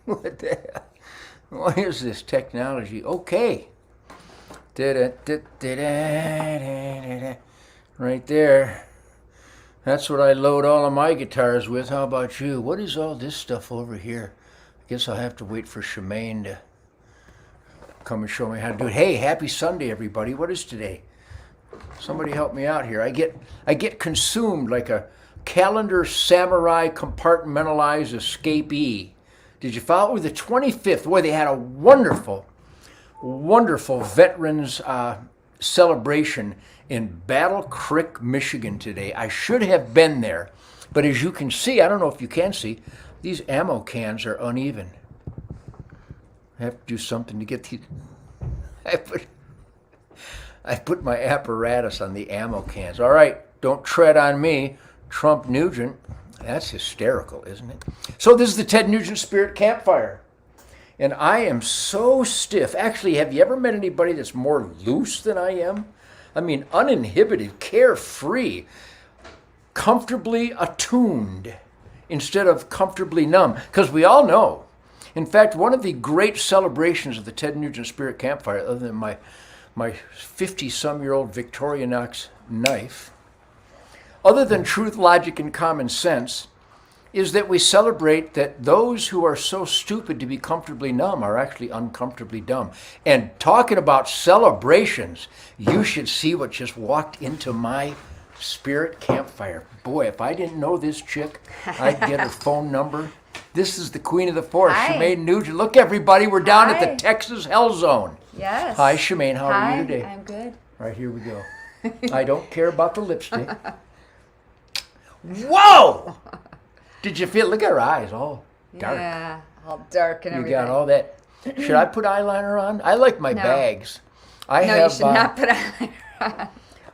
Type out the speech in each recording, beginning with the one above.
What the hell? What is this technology? Okay. Right there. That's what I load all of my guitars with. How about you? What is all this stuff over here? I guess I'll have to wait for Shemaine to come and show me how to do it. Hey, happy Sunday, everybody. What is today? Somebody help me out here. I get consumed like a calendar samurai compartmentalized escapee. Did you follow? It was the 25th. Boy, they had a wonderful veterans celebration in Battle Creek, Michigan today. I should have been there, but as you can see, I don't know if you can see, these ammo cans are uneven. I have to do something to get these. I put my apparatus on the ammo cans. All right, don't tread on me, Trump Nugent. That's hysterical, isn't it? So this is the Ted Nugent Spirit Campfire. And I am so stiff. Actually, have you ever met anybody that's more loose than I am? I mean, uninhibited, carefree, comfortably attuned instead of comfortably numb. Because we all know. In fact, one of the great celebrations of the Ted Nugent Spirit Campfire, other than my 50-some-year-old Victorinox knife, other than truth, logic, and common sense, is that we celebrate that those who are so stupid to be comfortably numb are actually uncomfortably dumb. And talking about celebrations, you should see what just walked into my spirit campfire. Boy, if I didn't know this chick, I'd get her phone number. This is the queen of the forest, Shemaine Nugent. Look, everybody, we're down at the Texas Hell Zone. Yes. Hi, Shemaine. How are you today? I'm good. All right, here we go. I don't care about the lipstick. Whoa! Did you feel? Look at her eyes, all dark. Yeah, all dark and everything. You got all that. Should I put eyeliner on? I like my bags. You should not put eyeliner on.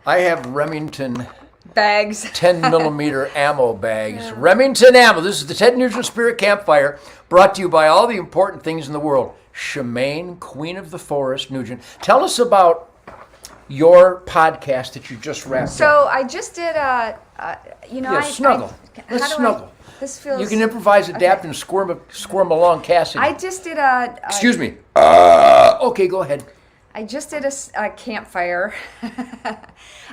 I have Remington bags. 10 millimeter ammo bags. Yeah. Remington ammo. This is the Ted Nugent Spirit Campfire, brought to you by all the important things in the world. Shemaine, Queen of the Forest, Nugent. Tell us about your podcast that you just wrapped up. So I just did snuggle. Let's snuggle. This feels. You can improvise, adapt, and squirm along, Cassidy. I just did Excuse me. Okay, go ahead. I just did a campfire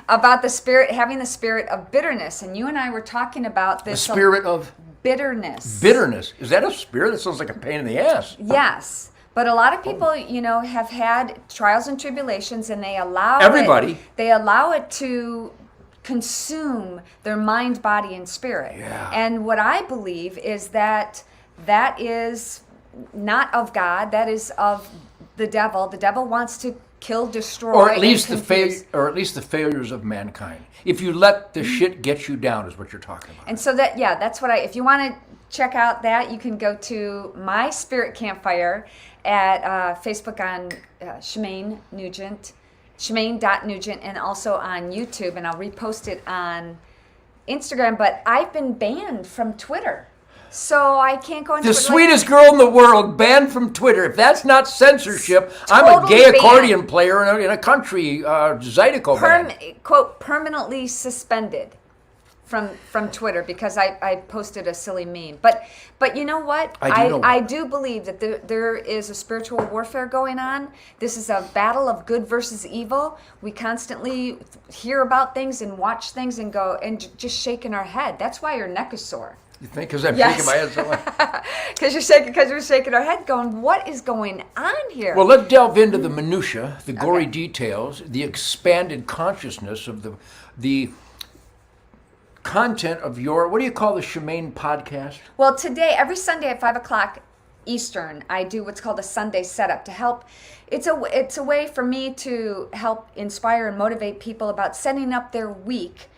about the spirit, having the spirit of bitterness, and you and I were talking about this. The spirit of bitterness. Bitterness. Is that a spirit? That sounds like a pain in the ass. Yes. But a lot of people, have had trials and tribulations, and they allow They allow it to consume their mind, body, and spirit. Yeah. And what I believe is that is not of God. That is of the devil. The devil wants to kill, destroy, or at least the failures of mankind. If you let the shit get you down, is what you're talking about. And so that's what if you want to check out that, you can go to my Spirit Campfire at Facebook on Shemaine Nugent, Shemaine.Nugent, and also on YouTube, and I'll repost it on Instagram. But I've been banned from Twitter, so I can't go on Twitter. The sweetest girl in the world, banned from Twitter. If that's not censorship, I'm a gay accordion player in a country Zydeco band. Quote, permanently suspended from Twitter because I posted a silly meme. But you know what? I do believe that there is a spiritual warfare going on. This is a battle of good versus evil. We constantly hear about things and watch things and go and just shaking our head. That's why your neck is sore. You think because I'm shaking my head so much? Because you're shaking our head going, what is going on here? Well, let's delve into the minutia, the gory details, the expanded consciousness of the content of your, what do you call the Shemaine podcast? Well, today, every Sunday at 5 o'clock Eastern, I do what's called a Sunday setup to help. It's a way for me to help inspire and motivate people about setting up their week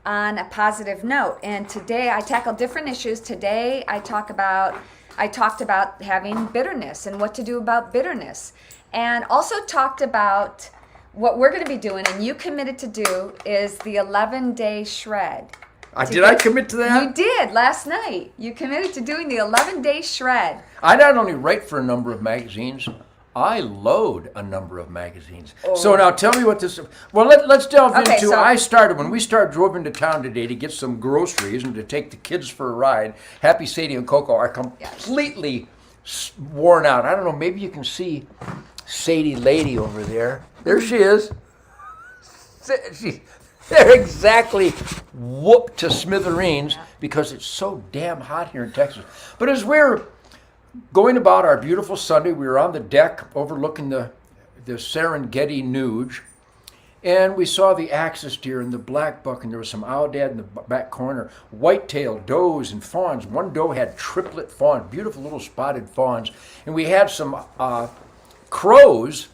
on a positive note. And today I tackle different issues. Today I talked about having bitterness and what to do about bitterness, and also talked about what we're going to be doing, and you committed to do, is the 11-day shred. Did I commit to that? You did last night. You committed to doing the 11-day shred. I not only write for a number of magazines, I load a number of magazines. Oh. So now tell me what this. Well, let's delve into. So, when we drove into town today to get some groceries and to take the kids for a ride. Happy Sadie and Coco are completely worn out. I don't know, maybe you can see Sadie Lady over there. There she is. They're exactly whooped to smithereens because it's so damn hot here in Texas. But as we're going about our beautiful Sunday, we were on the deck overlooking the Serengeti Nuge, and we saw the axis deer and the black buck, and there was some owlad in the back corner, white-tailed does and fawns. One doe had triplet fawns, beautiful little spotted fawns, and we had some crows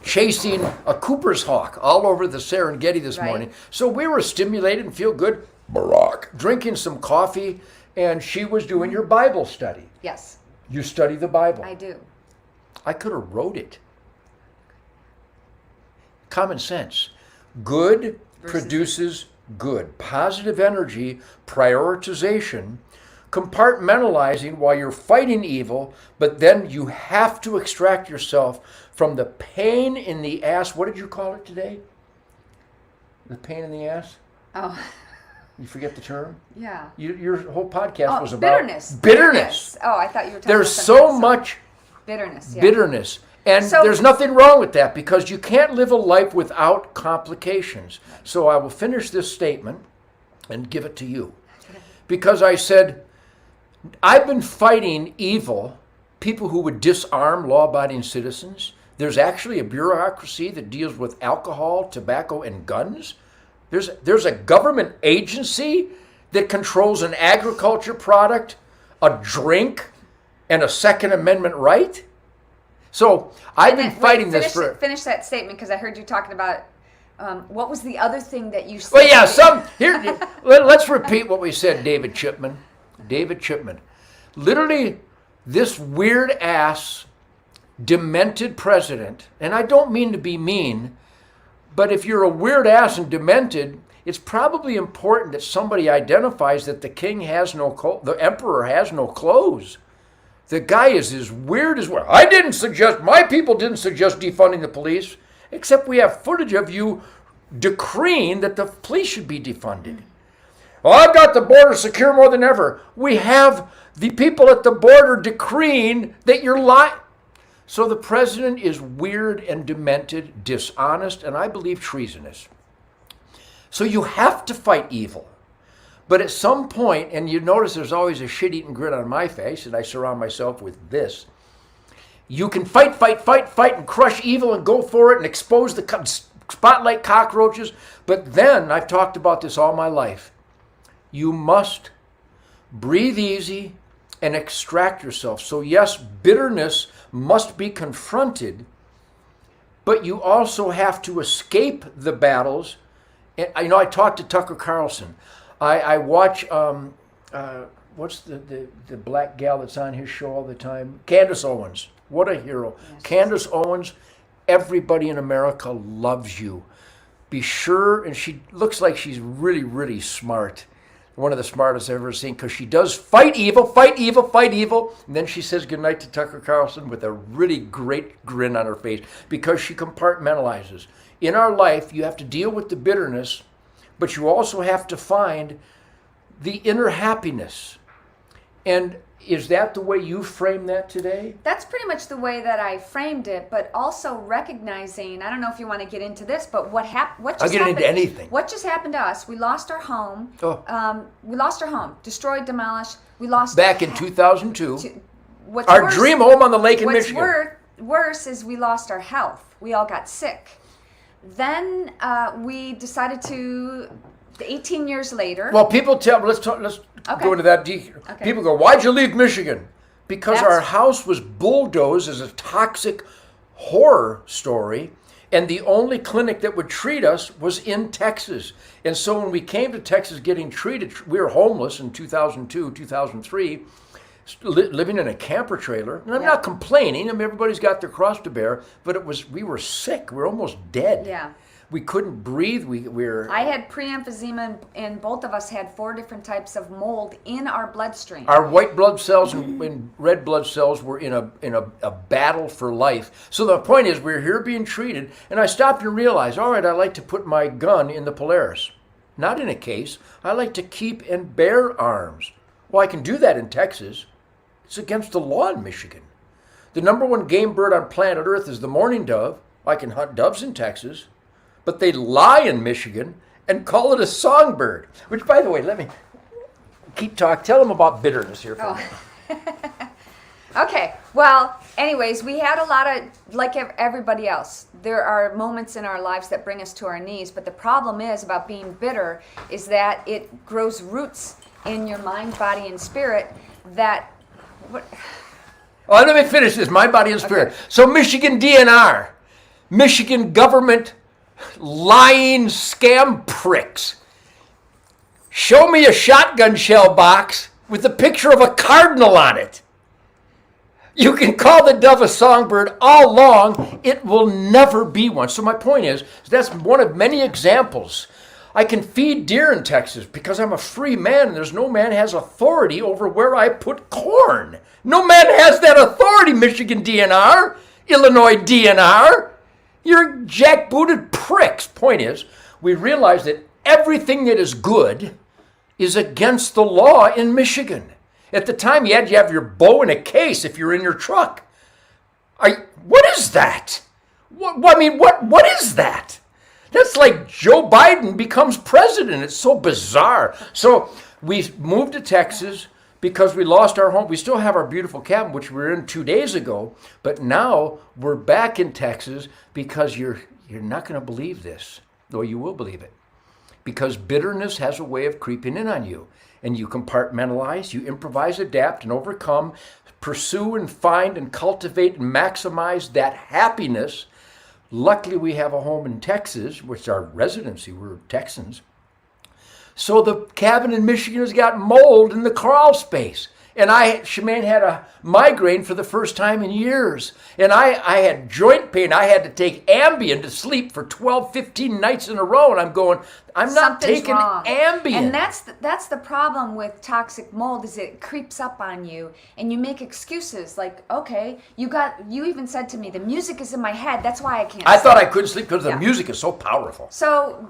chasing a Cooper's hawk all over the Serengeti this morning. So we were stimulated and feel good, drinking some coffee, and she was doing your Bible study. Yes. You study the Bible. I do. I could have wrote it. Common sense. Good produces good. Positive energy, prioritization, compartmentalizing while you're fighting evil, but then you have to extract yourself from the pain in the ass. What did you call it today? The pain in the ass? Oh. You forget the term? Yeah. Your whole podcast was about bitterness. Oh, I thought you were talking There's about so much bitterness. Yeah. bitterness. And So- there's nothing wrong with that because you can't live a life without complications. So I will finish this statement and give it to you. Because I said, I've been fighting evil, people who would disarm law-abiding citizens. There's actually a bureaucracy that deals with alcohol, tobacco, and guns. There's a government agency that controls an agriculture product, a drink, and a Second Amendment right. So I've been fighting this for... Finish that statement because I heard you talking about what was the other thing that you said? Well, yeah, let's repeat what we said, David Chipman. David Chipman. Literally, this weird-ass, demented president, and I don't mean to be mean, but if you're a weird-ass and demented, it's probably important that somebody identifies that the emperor has no clothes. The guy is as weird as well. My people didn't suggest defunding the police, except we have footage of you decreeing that the police should be defunded. Well, I've got the border secure more than ever. We have the people at the border decreeing that you're lying. So the president is weird and demented, dishonest, and I believe treasonous. So you have to fight evil. But at some point, and you notice there's always a shit-eating grin on my face, and I surround myself with this. You can fight, and crush evil and go for it and expose the spotlight cockroaches. But then, I've talked about this all my life, you must breathe easy and extract yourself. So yes, bitterness must be confronted, but you also have to escape the battles. And I talked to Tucker Carlson. I watch, what's the black gal that's on his show all the time? Candace Owens. What a hero. Yes. Candace Owens, everybody in America loves you. Be sure, and she looks like she's really, really smart. One of the smartest I've ever seen, because she does fight evil. And then she says goodnight to Tucker Carlson with a really great grin on her face, because she compartmentalizes. In our life, you have to deal with the bitterness, but you also have to find the inner happiness. And is that the way you frame that today? That's pretty much the way that I framed it, but also recognizing, I don't know if you want to get into this, but what just happened? I'll get into anything. What just happened to us? We lost our home. We lost our home. Destroyed, demolished. We lost... Back in 2002. What's our worse, dream home on the lake in Michigan. What's worse is we lost our health. We all got sick. Then we decided to... 18 years later. Well, people let's go into that. Okay. People go, why'd you leave Michigan? Because our house was bulldozed as a toxic horror story, and the only clinic that would treat us was in Texas. And so when we came to Texas getting treated, we were homeless in 2002, 2003, living in a camper trailer. And I'm not complaining. I mean, everybody's got their cross to bear, but we were sick. We were almost dead. Yeah. We couldn't breathe. I had pre-emphysema, and both of us had 4 different types of mold in our bloodstream. Our white blood cells and red blood cells were in a battle for life. So the point is, we're here being treated, and I stopped and realized, all right, I like to put my gun in the Polaris, not in a case. I like to keep and bear arms. Well, I can do that in Texas. It's against the law in Michigan. The number one game bird on planet Earth is the mourning dove. I can hunt doves in Texas, but they lie in Michigan and call it a songbird. Which, by the way, let me keep talking. Tell them about bitterness here for a minute. Okay, well, anyways, we had a lot of, like everybody else, there are moments in our lives that bring us to our knees, but the problem is about being bitter is that it grows roots in your mind, body, and spirit that... Oh, let me finish this, mind, body, and spirit. Okay. So Michigan DNR, Michigan government lying scam pricks. Show me a shotgun shell box with a picture of a cardinal on it. You can call the dove a songbird all along, it will never be one. So my point is, that's one of many examples. I can feed deer in Texas because I'm a free man and there's no man has authority over where I put corn. No man has that authority, Michigan DNR, Illinois DNR. You're jackbooted pricks. Point is, we realize that everything that is good is against the law in Michigan. At the time, you had to have your bow in a case if you're in your truck. What is that? What is that? That's like Joe Biden becomes president. It's so bizarre. So we moved to Texas because we lost our home. We still have our beautiful cabin, which we were in 2 days ago. But now we're back in Texas because you're not going to believe this, though you will believe it. Because bitterness has a way of creeping in on you. And you compartmentalize, you improvise, adapt, and overcome, pursue and find and cultivate and maximize that happiness. Luckily, we have a home in Texas, which is our residency. We're Texans. So the cabin in Michigan has got mold in the crawl space. And Shemaine had a migraine for the first time in years. And I had joint pain. I had to take Ambien to sleep for 12, 15 nights in a row. And I'm going, I'm not taking Ambien. And that's the problem with toxic mold is it creeps up on you. And you make excuses like, okay, you even said to me, the music is in my head. That's why I can't sleep. I thought I couldn't sleep because the music is so powerful. So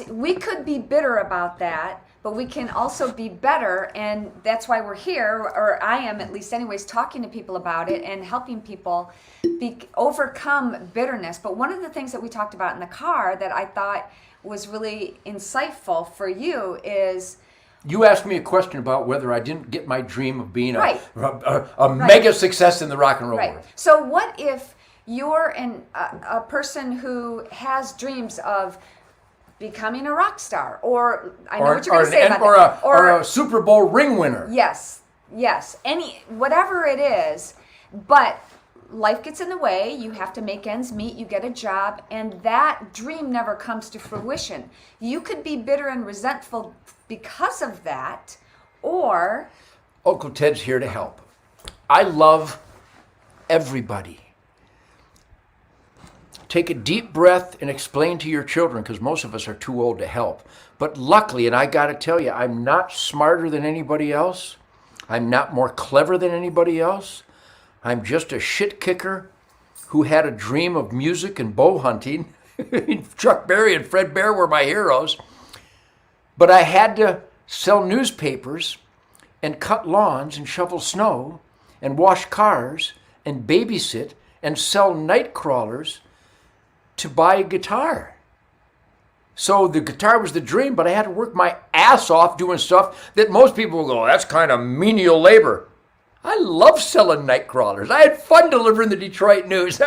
we could be bitter about that. But we can also be better, and that's why we're here, or I am at least anyways, talking to people about it and helping people overcome bitterness. But one of the things that we talked about in the car that I thought was really insightful for you is... You asked me a question about whether I didn't get my dream of being a right. mega success in the rock and roll world. So what if you're a person who has dreams of becoming a rock star, or I know what you're going to say about that. Or a Super Bowl ring winner. Yes, whatever it is, but life gets in the way, you have to make ends meet, you get a job, and that dream never comes to fruition. You could be bitter and resentful because of that, or... Uncle Ted's here to help. I love everybody. Take a deep breath and explain to your children, because most of us are too old to help. But luckily, and I got to tell you, I'm not smarter than anybody else. I'm not more clever than anybody else. I'm just a shit kicker who had a dream of music and bow hunting. Chuck Berry and Fred Bear were my heroes. But I had to sell newspapers and cut lawns and shovel snow and wash cars and babysit and sell night crawlers to buy a guitar. So the guitar was the dream, but I had to work my ass off doing stuff that most people will go, that's kind of menial labor. I love selling night crawlers. I had fun delivering the Detroit News.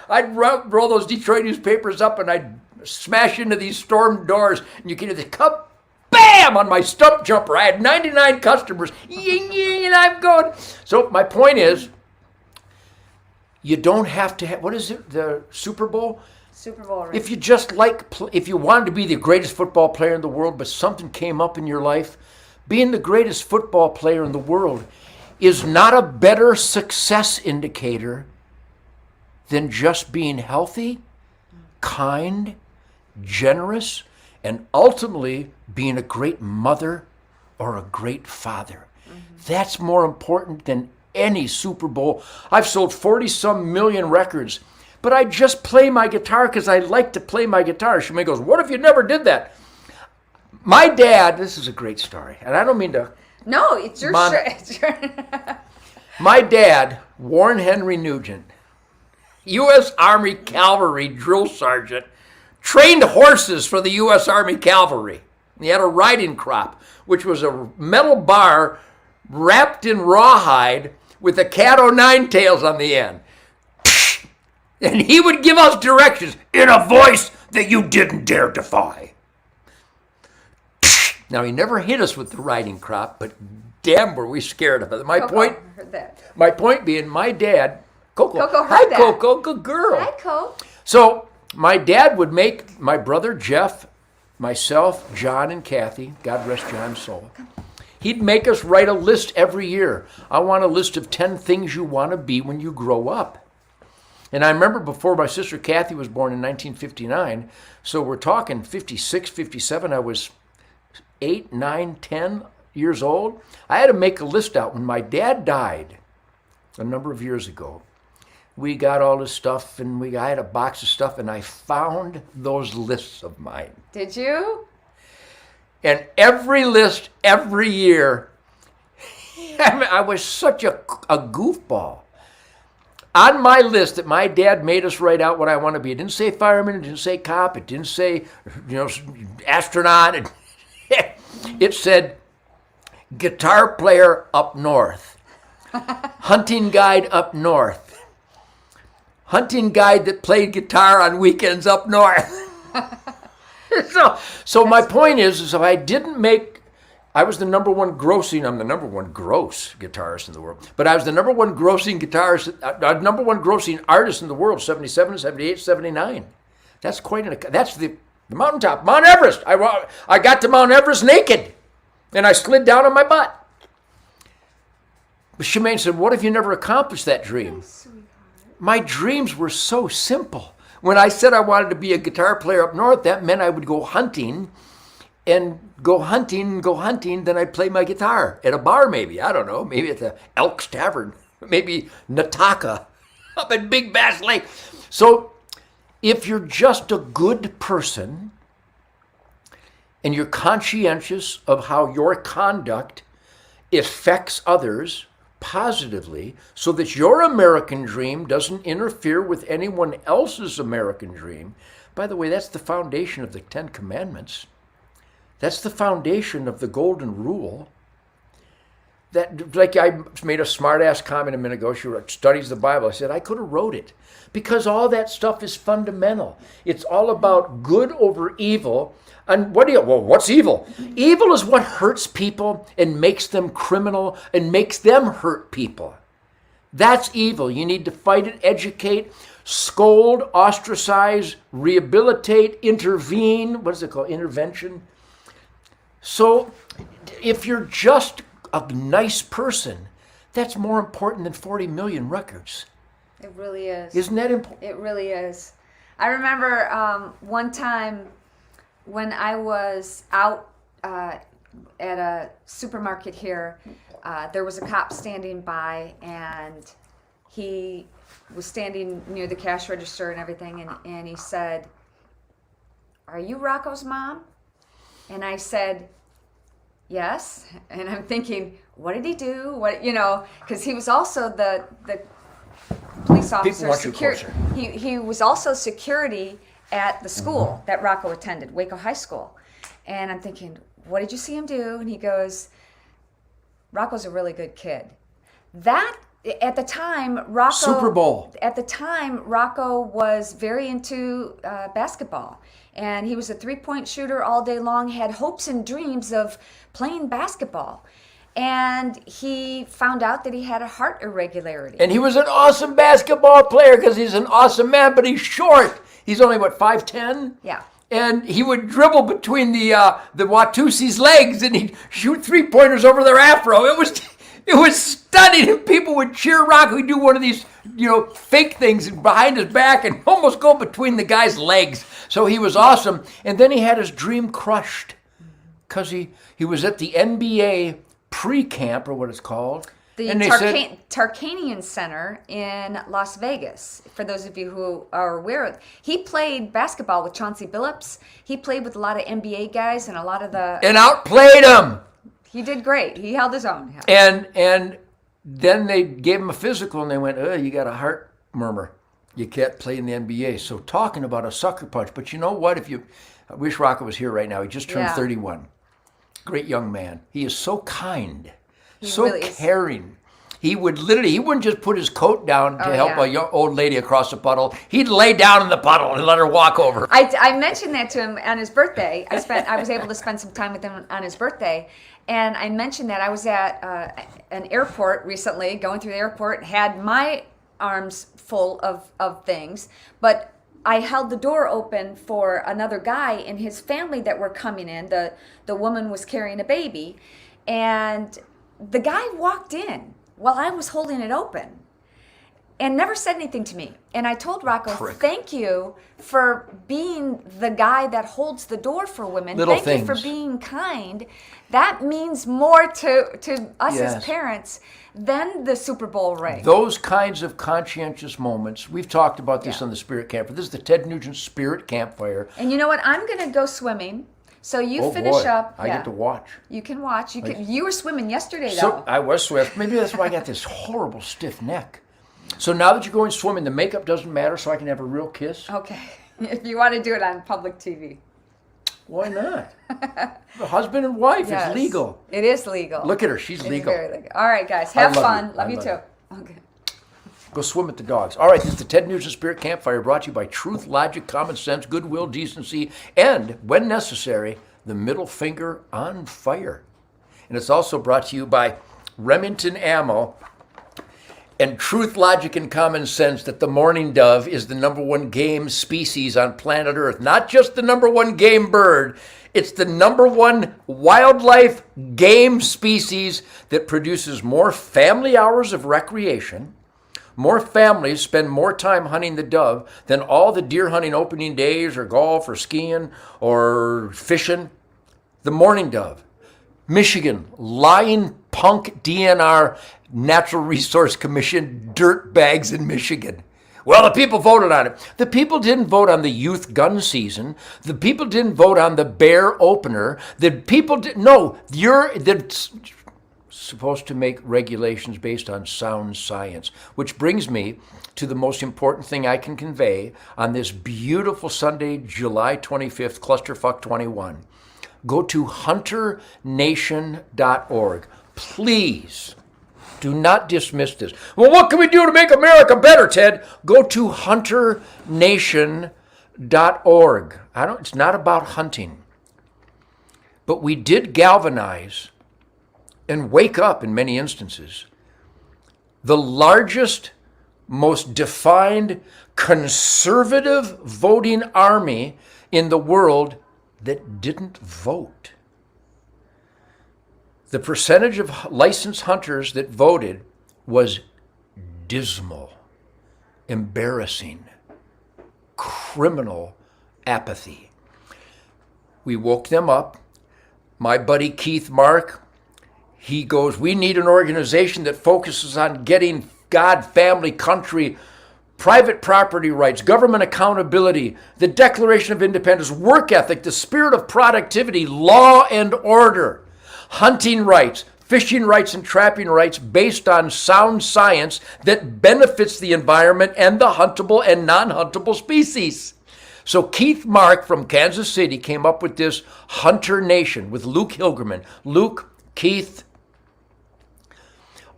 I'd roll those Detroit newspapers up and I'd smash into these storm doors and you can hear the cup, bam, on my stump jumper. I had 99 customers. Ying, ying, and I'm going. So my point is, you don't have to have, what is it, the Super Bowl? Super Bowl ring. If you just if you wanted to be the greatest football player in the world, but something came up in your life, being the greatest football player in the world is not a better success indicator than just being healthy, kind, generous, and ultimately being a great mother or a great father. Mm-hmm. That's more important than any Super Bowl. I've sold 40-some million records. But I just play my guitar because I like to play my guitar. Shemaine goes, what if you never did that? My dad, this is a great story, and I don't mean to... No, it's your... My dad, Warren Henry Nugent, U.S. Army Cavalry drill sergeant, trained horses for the U.S. Army Cavalry. He had a riding crop, which was a metal bar wrapped in rawhide with a cat o' nine tails on the end. And he would give us directions in a voice that you didn't dare defy. Now, he never hit us with the riding crop, but damn were we scared of it. My point being, my dad, Coco heard hi, that. Coco, good girl. Hi, Coco. So my dad would make my brother Jeff, myself, John, and Kathy, God rest John's soul, he'd make us write a list every year. I want a list of 10 things you want to be when you grow up. And I remember before my sister Kathy was born in 1959, so we're talking 56, 57, I was 8, 9, 10 years old. I had to make a list out. When my dad died a number of years ago, we got all this stuff, and I had a box of stuff, and I found those lists of mine. Did you? And every list, every year, I was such a goofball. On my list that my dad made us write out what I want to be. It didn't say fireman, it didn't say cop, it didn't say, astronaut. It said guitar player up north, hunting guide up north, hunting guide that played guitar on weekends up north. So my point is if I didn't make, I was the I'm the number one gross guitarist in the world, but I was the number one grossing number one grossing artist in the world, 77, 78, 79. That's that's the mountaintop, Mount Everest. I got to Mount Everest naked, and I slid down on my butt. But Shemaine said, what if you never accomplished that dream? My dreams were so simple. When I said I wanted to be a guitar player up north, that meant I would go hunting, then I'd play my guitar at a bar maybe. I don't know, maybe at the Elks Tavern, maybe Nataka up at Big Bass Lake. So if you're just a good person and you're conscientious of how your conduct affects others positively so that your American dream doesn't interfere with anyone else's American dream. By the way, that's the foundation of the 10 Commandments. That's the foundation of the Golden Rule. That, like I made a smart-ass comment a minute ago, she studies the Bible. I said, I could have wrote it because all that stuff is fundamental. It's all about good over evil. And what's evil? Evil is what hurts people and makes them criminal and makes them hurt people. That's evil. You need to fight it, educate, scold, ostracize, rehabilitate, intervene. What is it called? Intervention. So if you're just a nice person, that's more important than 40 million records. It really is. Isn't that important? It really is. I remember one time when I was out at a supermarket here, there was a cop standing by, and he was standing near the cash register and everything, and he said, "Are you Rocco's mom?" And I said, "Yes." And I'm thinking, what did he do? Because he was also the police officer. He was also security at the school that Rocco attended, Waco High School. And I'm thinking, what did you see him do? And he goes, Rocco's a really good kid. At the time, Rocco... Super Bowl. At the time, Rocco was very into basketball. And he was a three-point shooter all day long, had hopes and dreams of playing basketball. And he found out that he had a heart irregularity. And he was an awesome basketball player because he's an awesome man, but he's short. He's only, 5'10"? Yeah. And he would dribble between the Watusi's legs, and he'd shoot three-pointers over their afro. It was stunning, and people would cheer Rocco. He'd do one of these, fake things behind his back and almost go between the guy's legs. So he was awesome. And then he had his dream crushed because he was at the NBA pre-camp, or what it's called. The Tarkanian Center in Las Vegas, for those of you who are aware of. He played basketball with Chauncey Billups. He played with a lot of NBA guys and a lot of the... And outplayed him! He did great. He held his own. And Then they gave him a physical and they went, you got a heart murmur. You can't play in the NBA. So talking about a sucker punch. But you know what? I wish Rocco was here right now. He just turned 31. Great young man. He is so kind, so really caring. He wouldn't just put his coat down to help a young old lady across the puddle. He'd lay down in the puddle and let her walk over. I mentioned that to him on his birthday. I was able to spend some time with him on his birthday. And I mentioned that I was at an airport recently, going through the airport, had my arms full of things, but I held the door open for another guy and his family that were coming in. The woman was carrying a baby, and the guy walked in while I was holding it open and never said anything to me. And I told Rocco, thank you for being the guy that holds the door for women. Thank you for being kind. That means more to us as parents than the Super Bowl ring. Those kinds of conscientious moments, we've talked about this on the Spirit Campfire. This is the Ted Nugent Spirit Campfire. And you know what? I'm going to go swimming. So you finish up. I get to watch. You can watch. You were swimming yesterday, though. I was swimming. Maybe that's why I got this horrible stiff neck. So now that you're going swimming, the makeup doesn't matter, so I can have a real kiss? Okay. If you want to do it on public TV. Why not? The husband and wife, it's legal. It is legal. Look at her. She's legal. Very legal. All right, guys. Have fun. Love you too. Okay. Go swim with the dogs. All right, this is the Ted Nugent Spirit Campfire, brought to you by Truth, Logic, Common Sense, Goodwill, Decency, and, when necessary, the middle finger on fire. And it's also brought to you by Remington Ammo and Truth, Logic, and Common Sense, that the mourning dove is the number one game species on planet Earth. Not just the number one game bird, it's the number one wildlife game species that produces more family hours of recreation. More families spend more time hunting the dove than all the deer hunting opening days or golf or skiing or fishing. The mourning dove. Michigan, lying punk DNR Natural Resource Commission dirtbags in Michigan. Well, the people voted on it. The people didn't vote on the youth gun season. The people didn't vote on the bear opener. The people didn't. No, you're supposed to make regulations based on sound science, which brings me to the most important thing I can convey on this beautiful Sunday, July 25th, Clusterfuck 21. Go to hunternation.org. Please do not dismiss this. Well, what can we do to make America better, Ted? Go to hunternation.org. It's not about hunting. But we did galvanize and wake up, in many instances, the largest, most defined conservative voting army in the world that didn't vote. The percentage of licensed hunters that voted was dismal, embarrassing, criminal apathy. We woke them up. My buddy Keith Mark, he goes, we need an organization that focuses on getting God, family, country, private property rights, government accountability, the Declaration of Independence, work ethic, the spirit of productivity, law and order, hunting rights, fishing rights, and trapping rights based on sound science that benefits the environment and the huntable and non-huntable species. So Keith Mark from Kansas City came up with this Hunter Nation with Luke Hilgerman. Luke, Keith,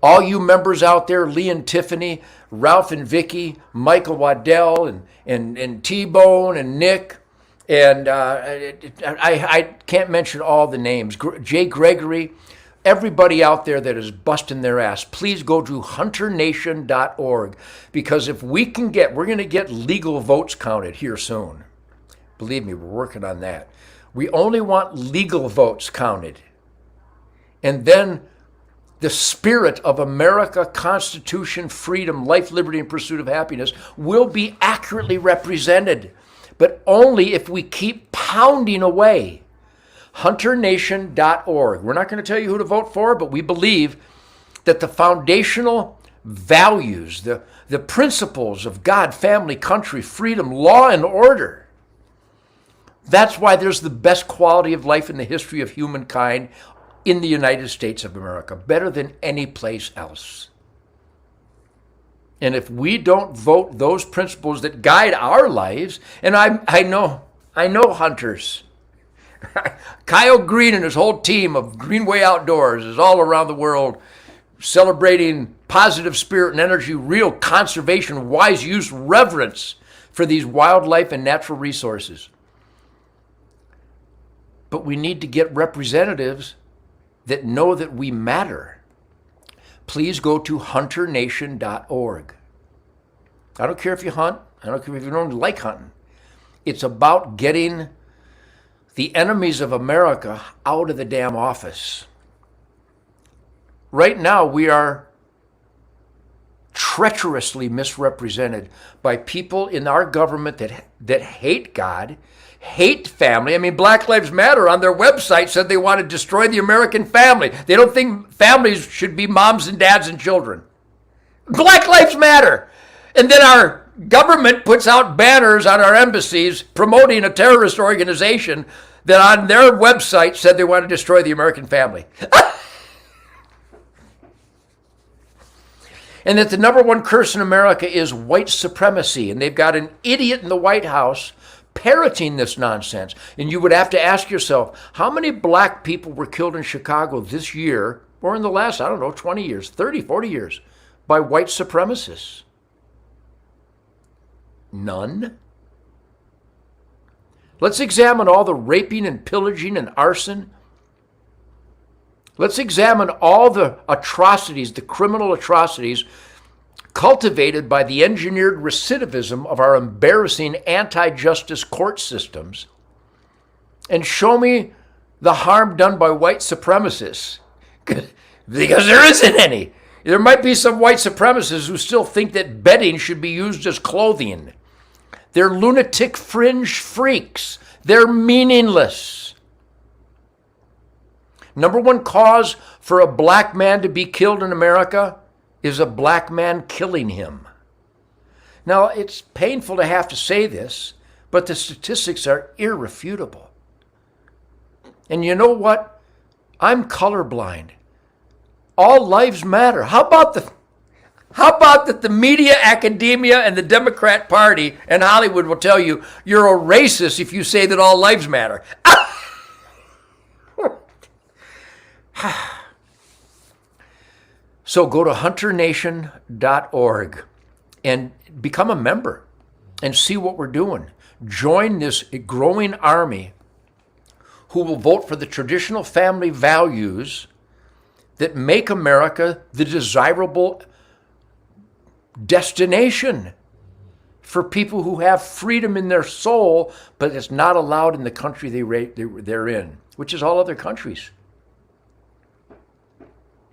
all you members out there, Lee and Tiffany, Ralph and Vicky, Michael Waddell, and T-Bone and Nick, and I can't mention all the names. Jay Gregory, everybody out there that is busting their ass, please go to hunternation.org, because if we can we're going to get legal votes counted here soon. Believe me, we're working on that. We only want legal votes counted. And then the spirit of America, Constitution, freedom, life, liberty, and pursuit of happiness will be accurately represented, but only if we keep pounding away. HunterNation.org. We're not going to tell you who to vote for, but we believe that the foundational values, the principles of God, family, country, freedom, law, and order, that's why there's the best quality of life in the history of humankind in the United States of America, better than any place else. And if we don't vote those principles that guide our lives, and I know hunters. Kyle Green and his whole team of Greenway Outdoors is all around the world celebrating positive spirit and energy, real conservation, wise use, reverence for these wildlife and natural resources. But we need to get representatives that know that we matter. Please go to hunternation.org. I don't care if you hunt. I don't care if you don't like hunting. It's about getting the enemies of America out of the damn office. Right now, we are treacherously misrepresented by people in our government that hate God, hate family. I mean, Black Lives Matter on their website said they want to destroy the American family. They don't think families should be moms and dads and children. Black Lives Matter. And then our government puts out banners on our embassies promoting a terrorist organization that on their website said they want to destroy the American family. And that the number one curse in America is white supremacy. And they've got an idiot in the White House parroting this nonsense. And you would have to ask yourself, how many black people were killed in Chicago this year, or in the last, 20 years, 30, 40 years, by white supremacists? None. Let's examine all the raping and pillaging and arson. Let's examine all the atrocities, the criminal atrocities cultivated by the engineered recidivism of our embarrassing anti-justice court systems, and show me the harm done by white supremacists. Because there isn't any. There might be some white supremacists who still think that bedding should be used as clothing. They're lunatic fringe freaks. They're meaningless. Number one cause for a black man to be killed in America is a black man killing him. Now, it's painful to have to say this, but the statistics are irrefutable. And you know what? I'm colorblind. All lives matter. How about that the media, academia, and the Democrat Party and Hollywood will tell you you're a racist if you say that all lives matter? So go to hunternation.org and become a member and see what we're doing. Join this growing army who will vote for the traditional family values that make America the desirable destination for people who have freedom in their soul, but it's not allowed in the country they're in, which is all other countries.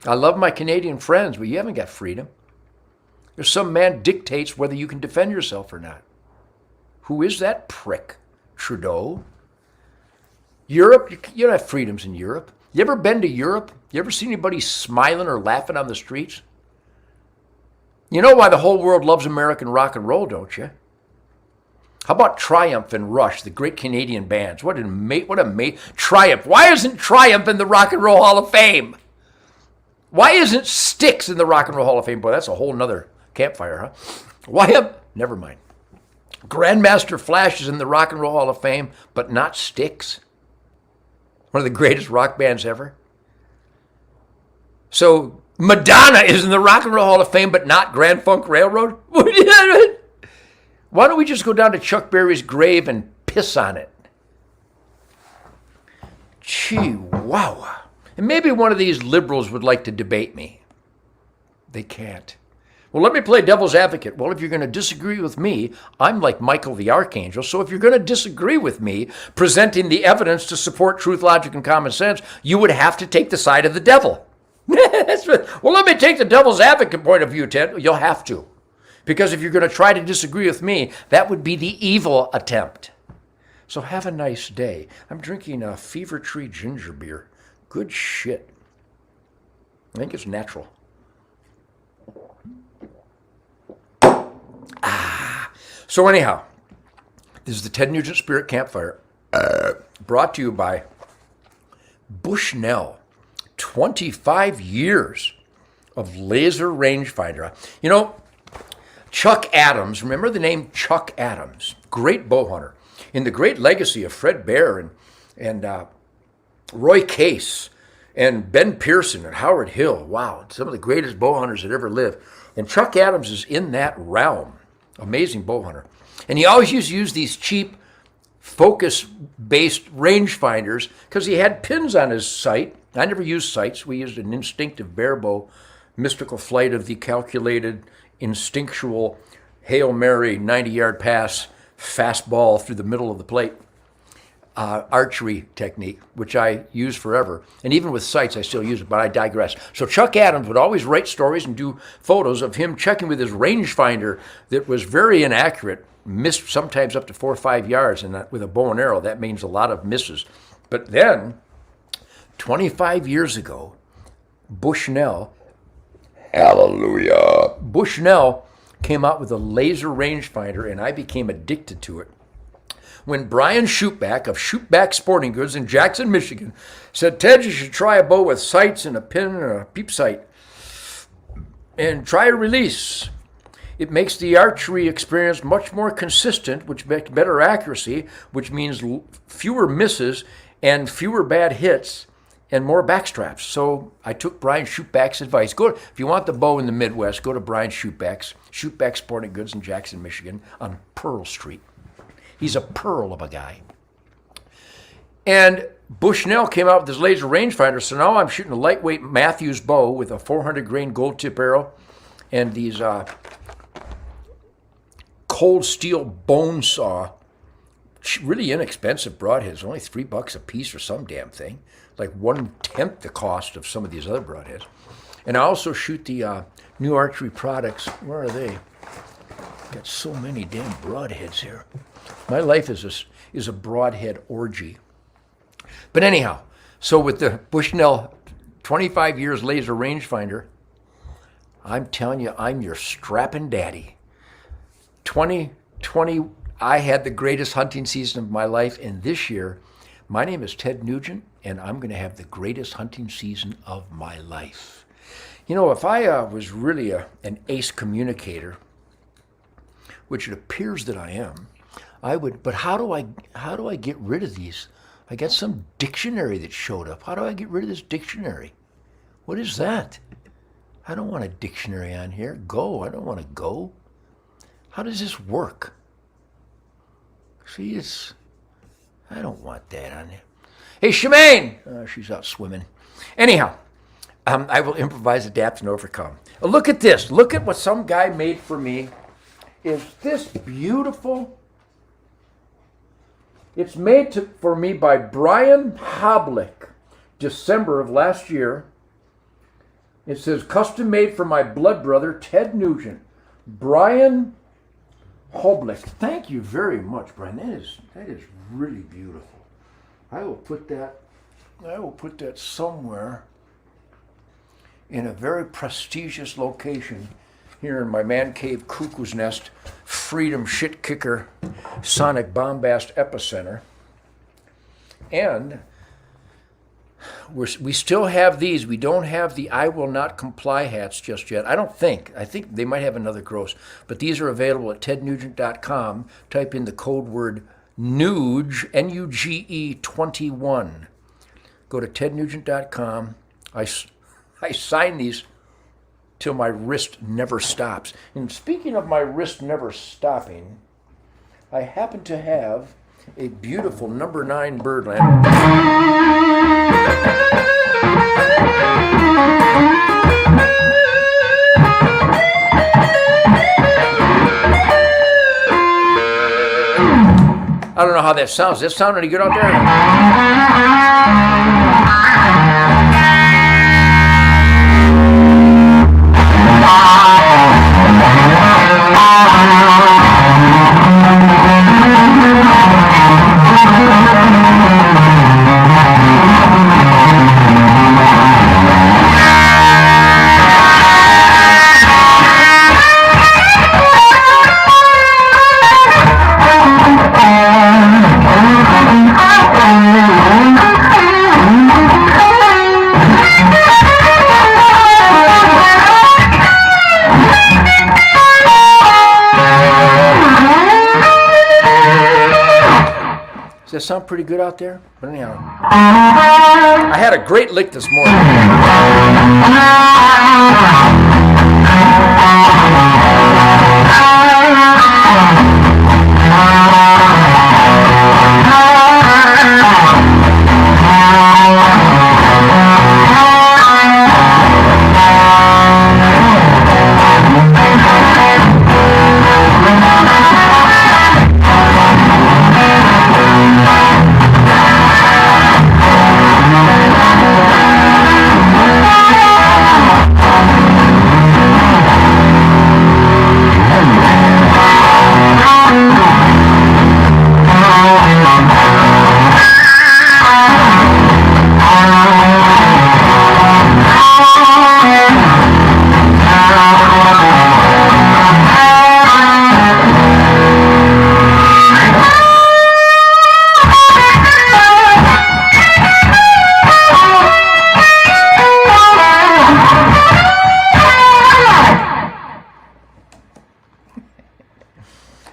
I love my Canadian friends, but you haven't got freedom. There's some man dictates whether you can defend yourself or not. Who is that prick? Trudeau? Europe? You don't have freedoms in Europe. You ever been to Europe? You ever seen anybody smiling or laughing on the streets? You know why the whole world loves American rock and roll, don't you? How about Triumph and Rush, the great Canadian bands? What a Triumph. Why isn't Triumph in the Rock and Roll Hall of Fame? Why isn't Styx in the Rock and Roll Hall of Fame? Boy, that's a whole nother campfire, huh? Never mind. Grandmaster Flash is in the Rock and Roll Hall of Fame, but not Styx. One of the greatest rock bands ever. So Madonna is in the Rock and Roll Hall of Fame, but not Grand Funk Railroad? Why don't we just go down to Chuck Berry's grave and piss on it? Chihuahua. And maybe one of these liberals would like to debate me. They can't. Well, let me play devil's advocate. Well, if you're going to disagree with me, I'm like Michael the Archangel. So if you're going to disagree with me, presenting the evidence to support truth, logic, and common sense, you would have to take the side of the devil. Well, let me take the devil's advocate point of view, Ted. You'll have to. Because if you're going to try to disagree with me, that would be the evil attempt. So have a nice day. I'm drinking a Fever Tree ginger beer. Good shit. I think it's natural. So anyhow, this is the Ted Nugent Spirit Campfire, brought to you by Bushnell. 25 years of laser rangefinder. You know, Chuck Adams, remember the name Chuck Adams? Great bow hunter. In the great legacy of Fred Bear and Roy Case and Ben Pearson and Howard Hill. Wow, some of the greatest bow hunters that ever lived. And Chuck Adams is in that realm. Amazing bow hunter. And he always used to use these cheap focus-based rangefinders because he had pins on his sight. I never used sights. We used an instinctive bare bow, mystical flight of the calculated, instinctual Hail Mary 90-yard pass, fastball through the middle of the plate. Archery technique, which I use forever. And even with sights, I still use it, but I digress. So Chuck Adams would always write stories and do photos of him checking with his rangefinder that was very inaccurate, missed sometimes up to 4 or 5 yards, and with a bow and arrow, that means a lot of misses. But then, 25 years ago, Bushnell, hallelujah, Bushnell came out with a laser rangefinder, and I became addicted to it. When Brian Shootback of Shootback Sporting Goods in Jackson, Michigan, said, Ted, you should try a bow with sights and a pin and a peep sight. And try a release. It makes the archery experience much more consistent, which makes better accuracy, which means fewer misses and fewer bad hits and more backstraps. So I took Brian Shootback's advice. If you want the bow in the Midwest, go to Brian Shootback's, Shootback Sporting Goods in Jackson, Michigan on Pearl Street. He's a pearl of a guy. And Bushnell came out with this laser rangefinder, so now I'm shooting a lightweight Matthews bow with a 400 grain gold tip arrow and these cold steel bone saw, really inexpensive broadheads, only $3 a piece or some damn thing, like 1/10 the cost of some of these other broadheads. And I also shoot the new archery products. Where are they? Got so many damn broadheads here. My life is a broadhead orgy. But anyhow, so with the Bushnell 25 years laser rangefinder, I'm telling you, I'm your strapping daddy. 2020, I had the greatest hunting season of my life, and this year, my name is Ted Nugent, and I'm going to have the greatest hunting season of my life. You know, if I was really an ace communicator, which it appears that I am, I would, but how do I get rid of these? I got some dictionary that showed up. How do I get rid of this dictionary? What is that? I don't want a dictionary on here. Go. I don't want to go. How does this work? See, I don't want that on there. Hey, Shemaine! She's out swimming. Anyhow, I will improvise, adapt, and overcome. Look at this. Look at what some guy made for me. Is this beautiful? It's made for me by Brian Hoblick, December of last year. It says, custom made for my blood brother, Ted Nugent. Brian Hoblick. Thank you very much, Brian. That is really beautiful. I will put that somewhere in a very prestigious location here in my man cave cuckoo's nest, freedom shit kicker, sonic bombast epicenter. And we still have these. We don't have the I will not comply hats just yet. I don't think. I think they might have another gross. But these are available at tednugent.com. Type in the code word NUGE, N-U-G-E 21. Go to tednugent.com. I sign these till my wrist never stops. And speaking of my wrist never stopping, I happen to have a beautiful number 9 Birdland. I don't know how that sounds. Does that sound any good out there? that sound pretty good out there? But anyhow, I had a great lick this morning.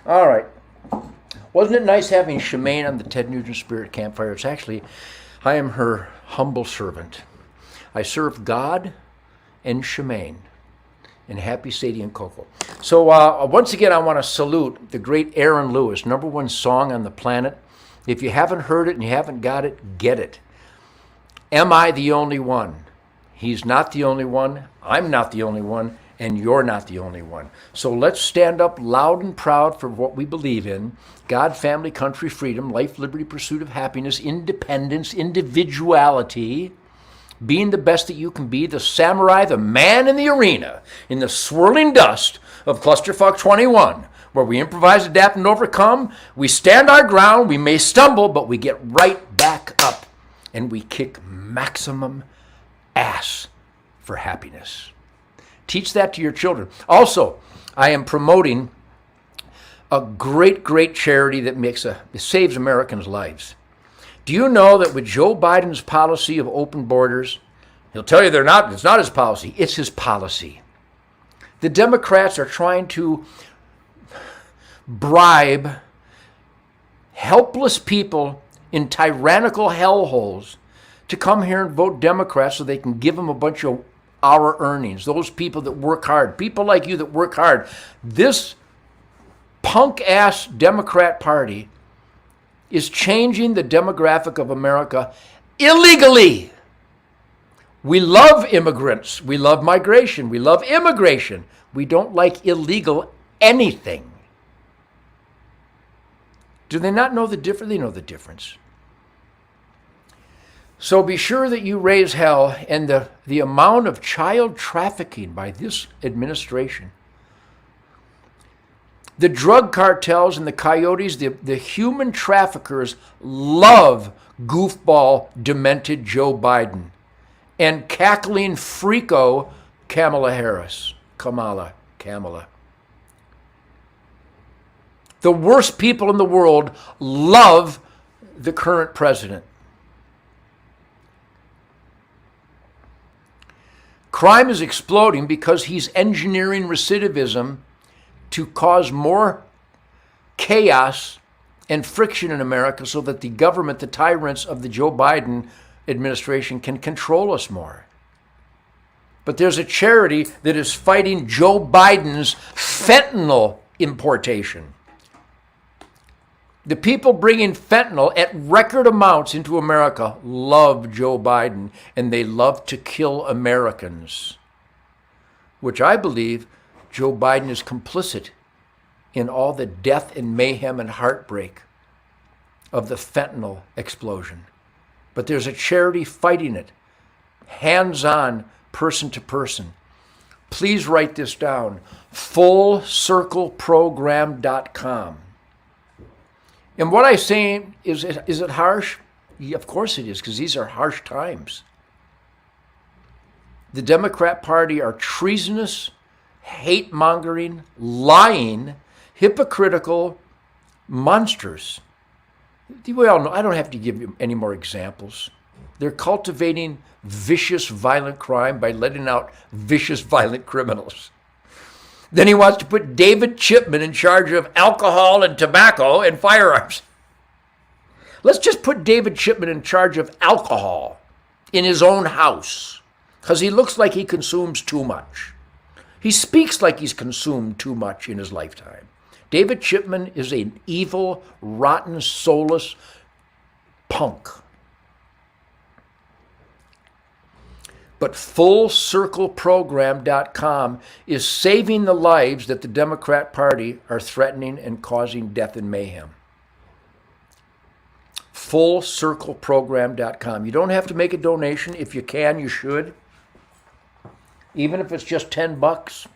All right. Wasn't it nice having Shemaine on the Ted Nugent Spirit Campfire? It's actually, I am her humble servant. I serve God and Shemaine. And happy Sadie and Coco. So once again, I want to salute the great Aaron Lewis, #1 song on the planet. If you haven't heard it and you haven't got it, get it. Am I the only one? He's not the only one. I'm not the only one. And you're not the only one. So let's stand up loud and proud for what we believe in. God, family, country, freedom, life, liberty, pursuit of happiness, independence, individuality, being the best that you can be, the samurai, the man in the arena, in the swirling dust of Clusterfuck 21, where we improvise, adapt, and overcome. We stand our ground. We may stumble, but we get right back up, and we kick maximum ass for happiness. Teach that to your children. Also, I am promoting a great, great charity that saves Americans' lives. Do you know that with Joe Biden's policy of open borders, he'll tell you it's not his policy, it's his policy. The Democrats are trying to bribe helpless people in tyrannical hellholes to come here and vote Democrat so they can give them a bunch of our earnings, those people that work hard, people like you that work hard. This punk-ass Democrat Party is changing the demographic of America illegally. We love immigrants. We love migration. We love immigration. We don't like illegal anything. Do they not know the difference? They know the difference. So be sure that you raise hell, and the amount of child trafficking by this administration. The drug cartels and the coyotes, the human traffickers love goofball, demented Joe Biden and cackling freako Kamala Harris. Kamala. The worst people in the world love the current president. Crime is exploding because he's engineering recidivism to cause more chaos and friction in America so that the government, the tyrants of the Joe Biden administration, can control us more. But there's a charity that is fighting Joe Biden's fentanyl importation. The people bringing fentanyl at record amounts into America love Joe Biden, and they love to kill Americans, which I believe Joe Biden is complicit in all the death and mayhem and heartbreak of the fentanyl explosion. But there's a charity fighting it, hands-on, person to person. Please write this down, FullCircleProgram.com. And what I say is it harsh? Yeah, of course it is, because these are harsh times. The Democrat Party are treasonous, hate-mongering, lying, hypocritical monsters. We all know, I don't have to give you any more examples. They're cultivating vicious, violent crime by letting out vicious, violent criminals. Then he wants to put David Chipman in charge of alcohol and tobacco and firearms. Let's just put David Chipman in charge of alcohol in his own house, because he looks like he consumes too much. He speaks like he's consumed too much in his lifetime. David Chipman is an evil, rotten, soulless punk. But FullCircleProgram.com is saving the lives that the Democrat Party are threatening and causing death and mayhem. FullCircleProgram.com. You don't have to make a donation. If you can, you should. Even if it's just $10.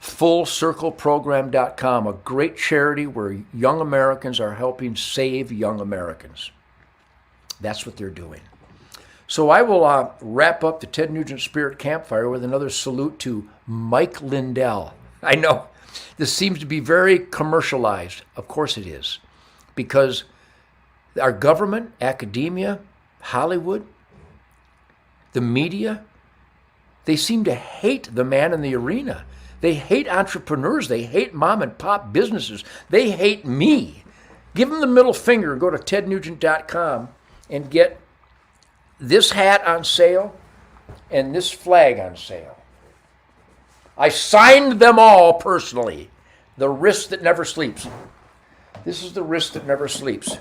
FullCircleProgram.com, a great charity where young Americans are helping save young Americans. That's what they're doing. So I will wrap up the Ted Nugent Spirit Campfire with another salute to Mike Lindell. I know this seems to be very commercialized. Of course it is. Because our government, academia, Hollywood, the media, they seem to hate the man in the arena. They hate entrepreneurs. They hate mom and pop businesses. They hate me. Give them the middle finger and go to tednugent.com and get this hat on sale and this flag on sale. I signed them all personally. The wrist that never sleeps. This is the wrist that never sleeps.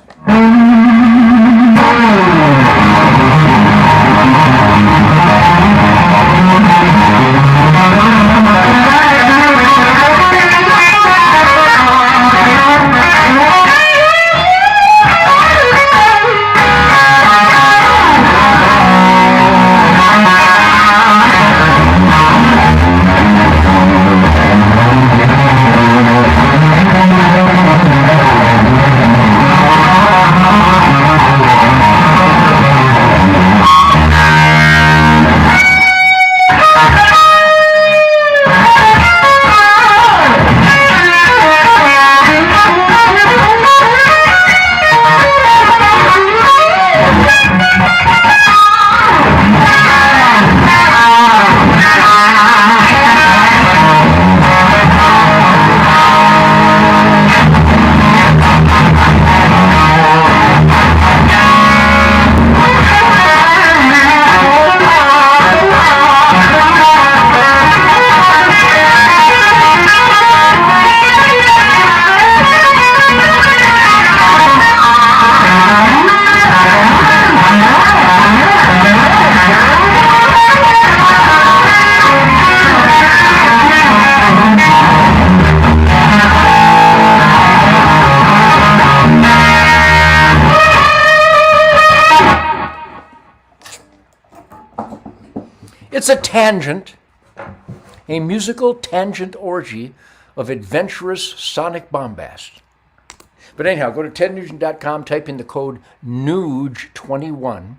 It's a tangent, a musical tangent orgy of adventurous sonic bombast. But anyhow, go to tednugent.com, type in the code NUGE21,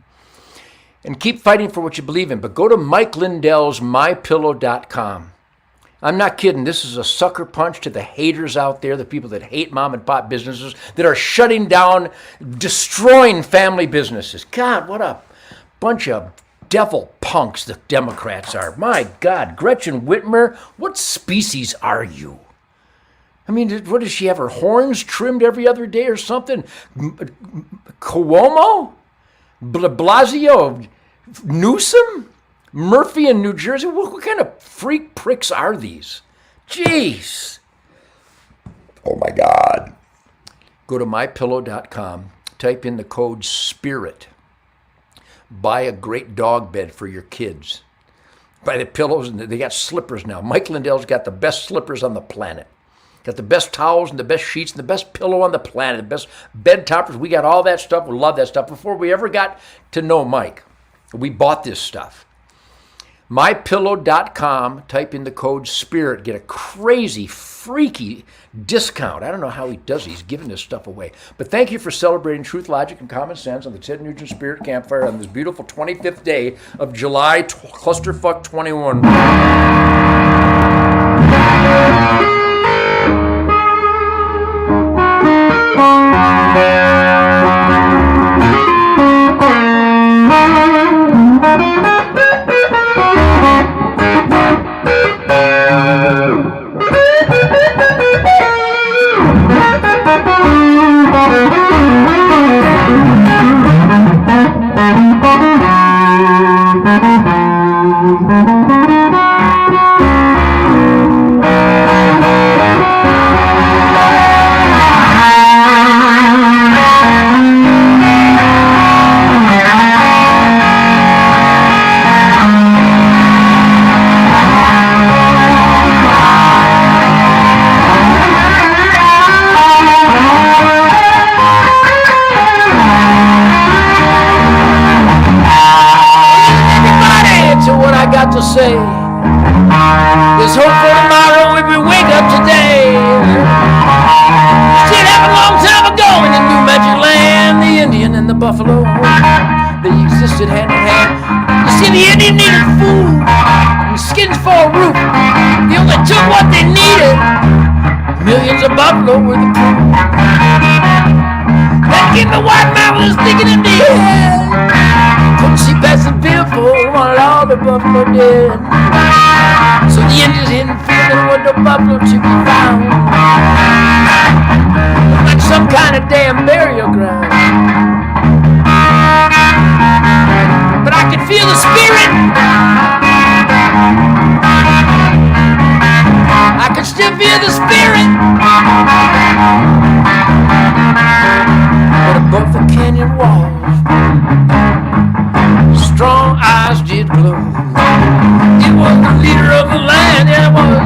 and keep fighting for what you believe in. But go to Mike Lindell's MyPillow.com. I'm not kidding. This is a sucker punch to the haters out there, the people that hate mom and pop businesses, that are shutting down, destroying family businesses. God, what a bunch of devil punks the Democrats are. My God, Gretchen Whitmer, what species are you? I mean, what does she have, her horns trimmed every other day or something? Cuomo? Blasio? Newsom? Murphy in New Jersey? What kind of freak pricks are these? Jeez. Oh my God. Go to mypillow.com, type in the code SPIRIT. Buy a great dog bed for your kids. Buy the pillows, and they got slippers now. Mike Lindell's got the best slippers on the planet. Got the best towels and the best sheets and the best pillow on the planet, the best bed toppers. We got all that stuff. We love that stuff. Before we ever got to know Mike, we bought this stuff. MyPillow.com, type in the code SPIRIT, get a crazy, freaky discount. I don't know how he does it. He's giving this stuff away. But thank you for celebrating truth, logic, and common sense on the Ted Nugent Spirit Campfire on this beautiful 25th day of July Clusterfuck 21. Thank you. wake up today. Still happened a long time ago in the New Magic Land. The Indian and the buffalo, they existed hand in hand. You see, the Indian needed food and skins for a roof. They only took what they needed. Millions of buffalo were the proof. That gave the white man was thinking in the head. Couldn't see past the billboard, wanted all the buffalo dead. So the Indians didn't feel there was no buffalo to be found. Like some kind of damn burial ground. But I could feel the spirit. I could still feel the spirit. But above the canyon walls, strong eyes did glow. It was the leader of the land, yeah, it was.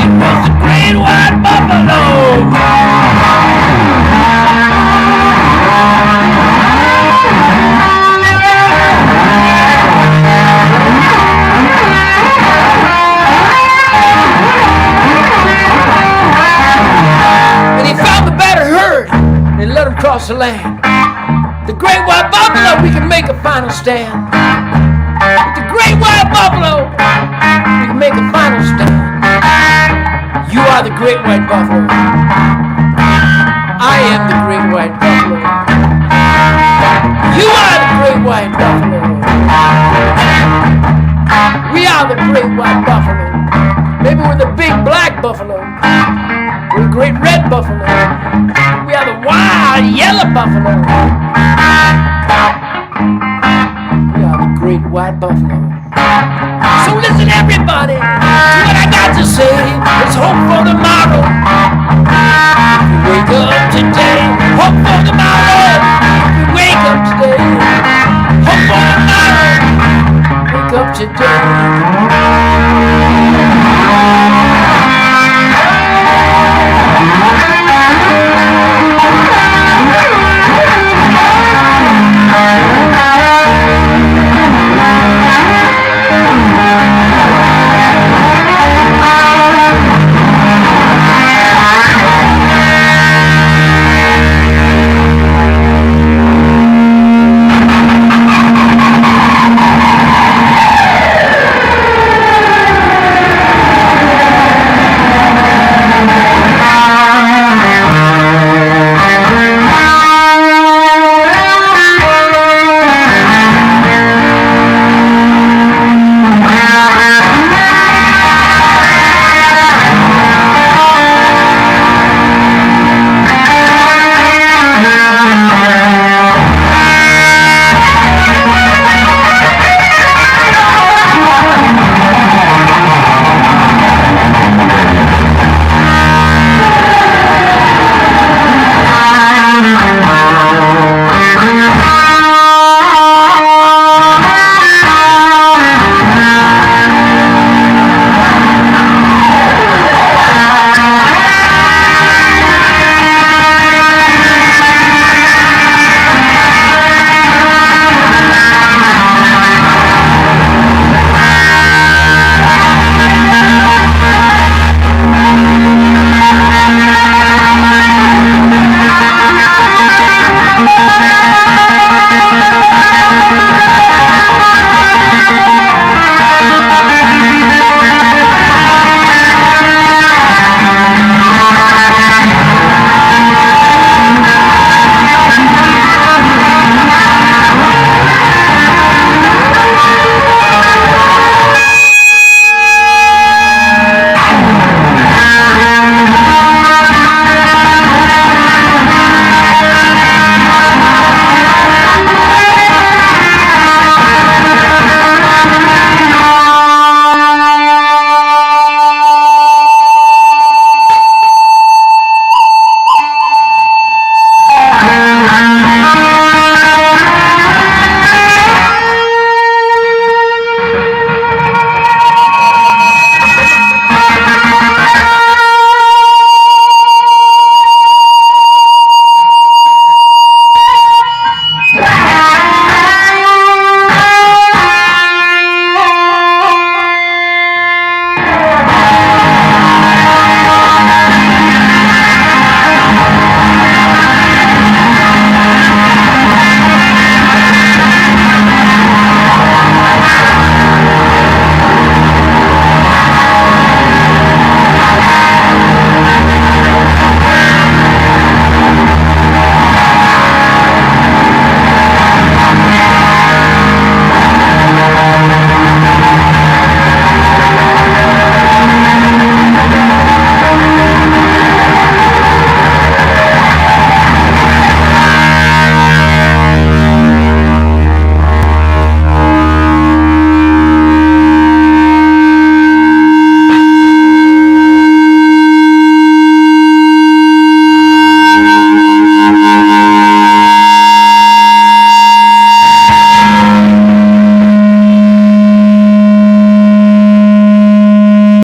It was the great white buffalo. And he found the battered herd and let him cross the land. The great white buffalo, we can make a final stand. With the great white buffalo, we can make a final stand. You are the great white buffalo. I am the great white buffalo. You are the great white buffalo. We are the great white buffalo. Maybe we're the big black buffalo. We're the great red buffalo. We are the wild yellow buffalo. We are the great white buffalo. So listen everybody to what I got to say. Let's hope for the